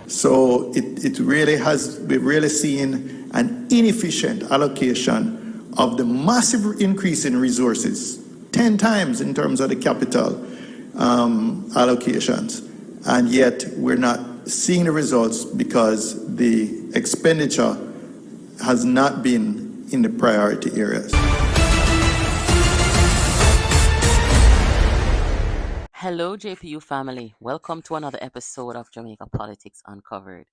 So it really has, we've really seen an inefficient allocation of the massive increase in resources, 10 times in terms of the capital allocations. And yet we're not seeing the results because the expenditure has not been in the priority areas. Hello, JPU family. Welcome to another episode of Jamaica Politics Uncovered.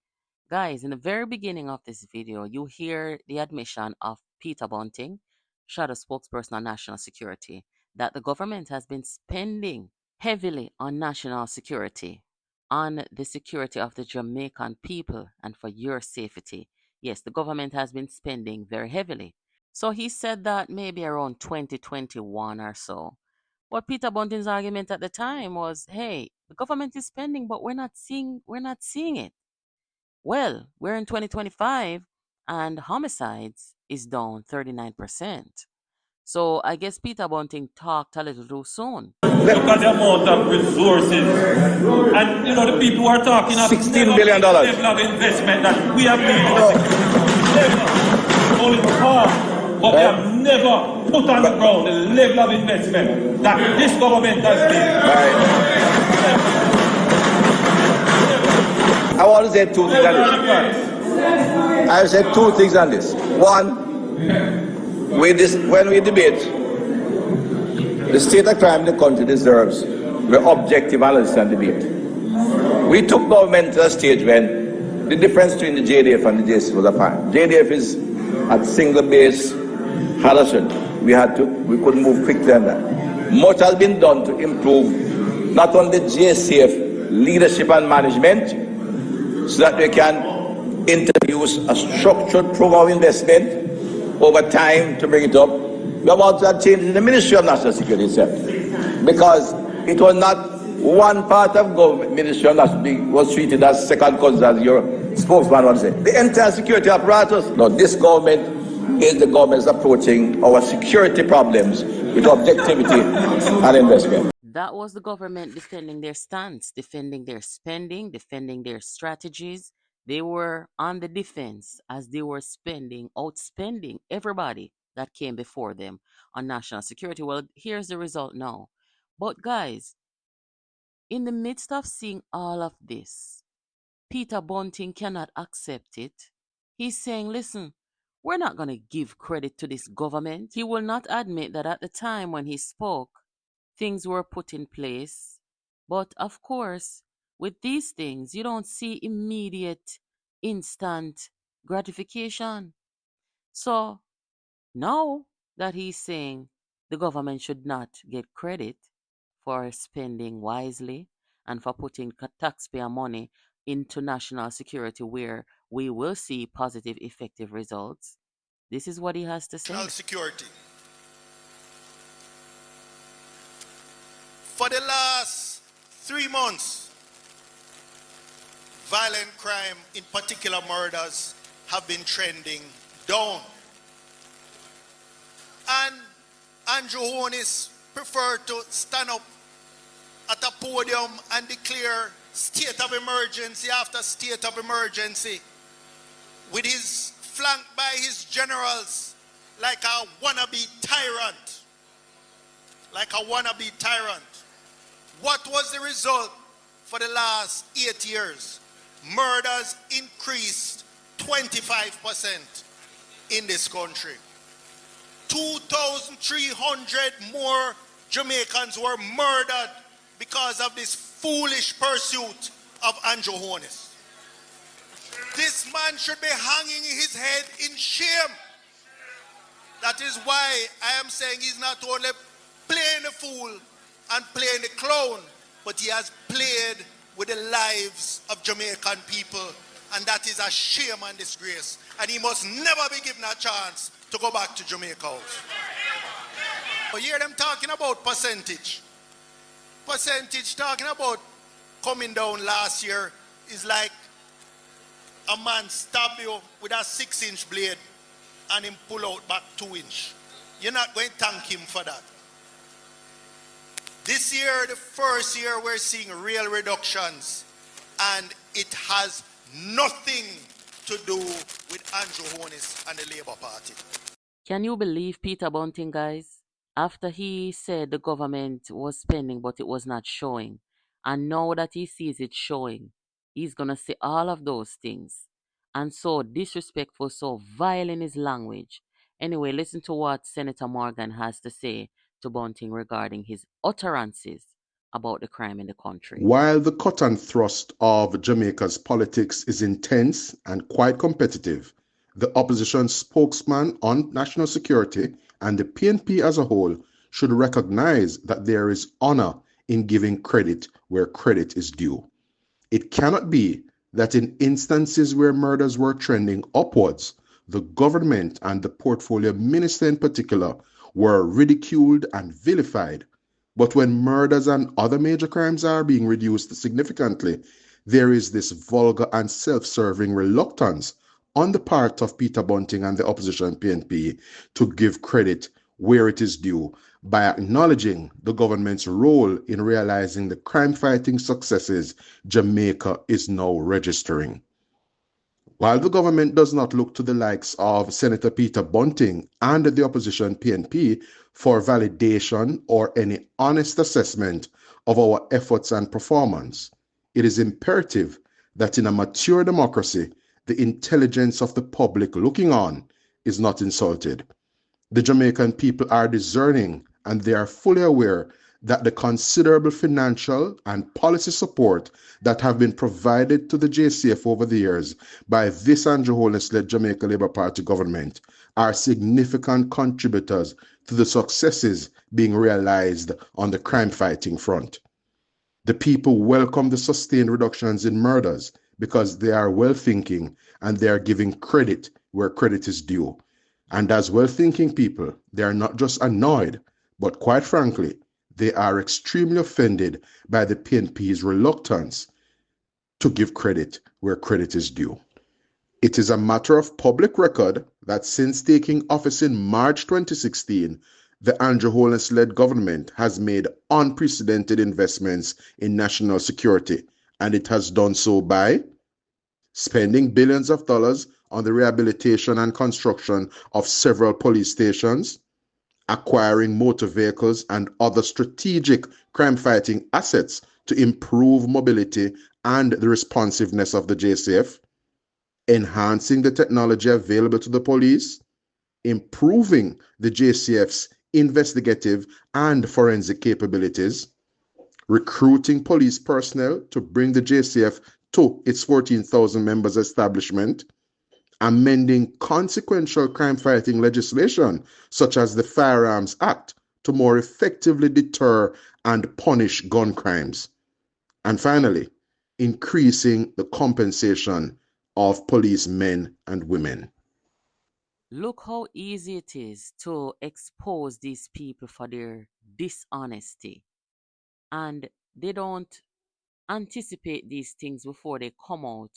Guys, in the very beginning of this video, you hear the admission of Peter Bunting, shadow spokesperson on national security, that the government has been spending heavily on national security, on the security of the Jamaican people and for your safety. Yes, the government has been spending very heavily. So he said that maybe around 2021 or so. What Peter Bunting's argument at the time was, hey, the government is spending, but we're not seeing it. Well, we're in 2025 and homicides is down 39%. So I guess Peter Bunting talked a little too soon. Look at the amount of resources. And you know the people who are talking of $16 billion level of investment that we have been only but they have never put on the ground the level of investment that this government has made. I want to say two things on this. I have said two things on this. One, when we debate, the state of crime in the country deserves the objective analysis and debate. We took government to a stage when the difference between the JDF and the JC was apparent. JDF is at single base, Harrison. We couldn't move quickly on that. Much has been done to improve not only JCF leadership and management, so that we can introduce a structured program of investment over time to bring it up. We have also changed in the Ministry of National Security itself, because it was not one part of government. Ministry of National Security was treated as second cousin, as your spokesman would say. The entire security apparatus. No, this government is the government's approaching our security problems with objectivity and investment. That was the government defending their stance, defending their spending, defending their strategies. They were on the defense as they were outspending everybody that came before them on national security. Well, here's the result now. But guys, in the midst of seeing all of this, Peter Bunting cannot accept it. He's saying, listen, we're not going to give credit to this government. He will not admit that at the time when he spoke, things were put in place. But of course, with these things, you don't see immediate, instant gratification. So now that he's saying the government should not get credit for spending wisely and for putting taxpayer money into national security where we will see positive, effective results, this is what he has to say. National security. For the last 3 months, violent crime, in particular murders, have been trending down. And Andrew Holness preferred to stand up at a podium and declare state of emergency after state of emergency, with his flanked by his generals like a wannabe tyrant. What was the result for the last 8 years? Murders increased 25% in this country. 2,300 more Jamaicans were murdered because of this foolish pursuit of Andrew Holness. This man should be hanging his head in shame. That is why I am saying he's not only playing the fool and playing the clown, but he has played with the lives of Jamaican people, and that is a shame and disgrace. And he must never be given a chance to go back to Jamaica House. But hear them talking about percentage. Percentage talking about coming down last year is like a man stab you with a 6-inch blade and him pull out back 2-inch. You're not going to thank him for that. This year, the first year, we're seeing real reductions, and it has nothing to do with Andrew Holness and the Labour Party. Can you believe Peter Bunting, guys? After he said the government was spending but it was not showing, and now that he sees it showing, he's going to say all of those things. And so disrespectful, so vile in his language. Anyway, listen to what Senator Morgan has to say to Bunting regarding his utterances about the crime in the country. While the cut and thrust of Jamaica's politics is intense and quite competitive, the opposition spokesman on national security and the PNP as a whole should recognize that there is honor in giving credit where credit is due. It cannot be that in instances where murders were trending upwards, the government and the portfolio minister in particular were ridiculed and vilified. But when murders and other major crimes are being reduced significantly, there is this vulgar and self-serving reluctance on the part of Peter Bunting and the opposition PNP to give credit where it is due by acknowledging the government's role in realizing the crime-fighting successes Jamaica is now registering. While the government does not look to the likes of Senator Peter Bunting and the opposition PNP for validation or any honest assessment of our efforts and performance, it is imperative that in a mature democracy, the intelligence of the public looking on is not insulted. The Jamaican people are discerning and they are fully aware that the considerable financial and policy support that have been provided to the JCF over the years by this Andrew Holness-led Jamaica Labour Party government are significant contributors to the successes being realized on the crime-fighting front. The people welcome the sustained reductions in murders because they are well-thinking and they are giving credit where credit is due. And as well-thinking people, they are not just annoyed, but quite frankly, they are extremely offended by the PNP's reluctance to give credit where credit is due. It is a matter of public record that since taking office in March 2016, the Andrew Holness-led government has made unprecedented investments in national security, and it has done so by spending billions of dollars on the rehabilitation and construction of several police stations, acquiring motor vehicles and other strategic crime-fighting assets to improve mobility and the responsiveness of the JCF, enhancing the technology available to the police, improving the JCF's investigative and forensic capabilities, recruiting police personnel to bring the JCF to its 14,000 members establishment, amending consequential crime-fighting legislation, such as the Firearms Act, to more effectively deter and punish gun crimes. And finally, increasing the compensation of policemen and women. Look how easy it is to expose these people for their dishonesty. And they don't anticipate these things before they come out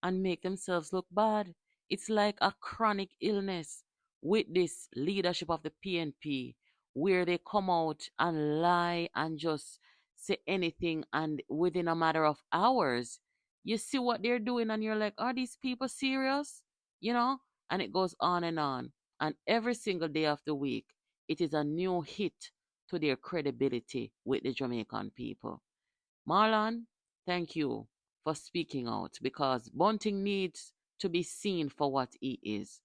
and make themselves look bad. It's like a chronic illness with this leadership of the PNP, where they come out and lie and just say anything, and within a matter of hours, you see what they're doing and you're like, are these people serious? You know? And it goes on. And every single day of the week, it is a new hit to their credibility with the Jamaican people. Marlon, thank you for speaking out, because Bunting needs to be seen for what he is.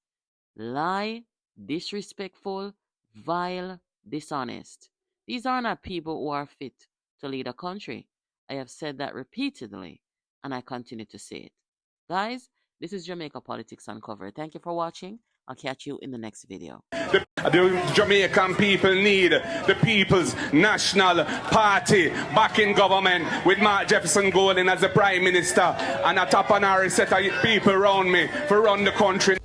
Lie, disrespectful, vile, dishonest. These are not people who are fit to lead a country. I have said that repeatedly, and I continue to say it. Guys, this is Jamaica Politics Uncovered. Thank you for watching. I'll catch you in the next video. The Jamaican people need the People's National Party back in government with Mark Jefferson Golden as the Prime Minister and a top honorary set of people around me for run the country.